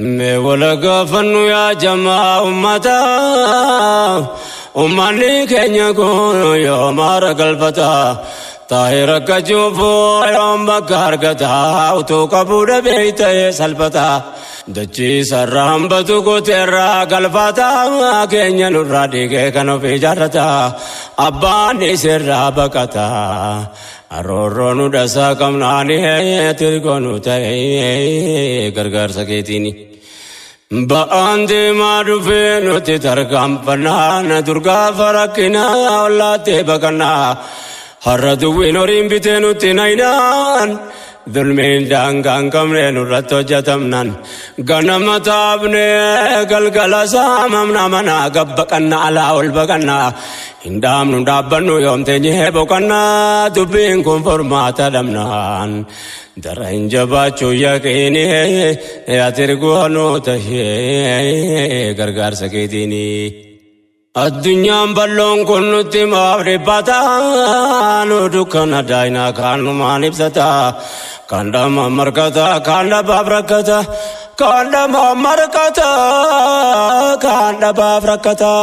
Me wala gafannu ya jamaa ummanni keenya kun yoo mara galfata taahira kachuufu yoom bakka argata utuu qabuudha beeyta'ee salphata dachii sarraan batu kuteerraa galfata keenya nurraa dhiigee kan ofii jaarrata abbaan isirraa baqata aroorroo nu dhasaa qabnaani tirgoo nu ta'ee gargaarsa keetiini. Ba'aan deemaa dhufee nuti tarkaanfannaa na durgaa farakkinaa ollaattee baqannaa har'a duwwiin horiin bitee nutti naynaan dulmiin daangaan qabnee nurratti hojjetamnaan ganama taabnee galgala saamamna manaa gabbaqannaa alaa ol baqannaa hin dhaabnu dhaabbannu yoomteenyee boqannaa dubbiin kun formaata dhabnaan dara hin jabaachuu yaqiini ati ergoo nu tahee gargaarsa keetiini. Addunyaan balloon kun nutti maaf dhiphata nu dukkana daayinaa kaanumaan ibsata kan dhama markata kan dhabaaf rakkata kan dhama markata kan dhabaaf rakkata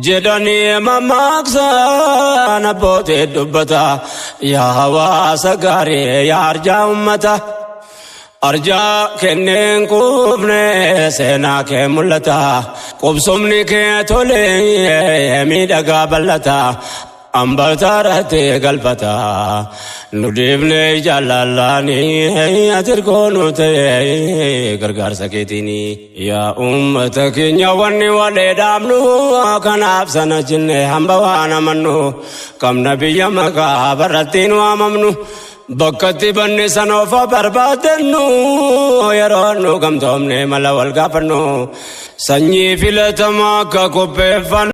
jedhanii mammaaksan abbootii dubbata yaa hawaasa gaarii yaa arjaa ummata. Arjaa kenneen qubne seenaa kee mul'ata qubsumni kee tolee miidhagaa bal'ata ambataarratee galfata nu dhiifnee jaallallaanii ati ergoo nu ta'ee gargaarsa keetiini. Yaa ummata keenya wanni walee dhaabnu kanaaf sana jenne hamba waan amannu qabna biyya maqaa barrattiin waamamnu. Bakkatti banne sanoofa barbaadannu yeroo nu gamtoomne mala wal gaafannu sanyii filatamaa akka qopheeffannu.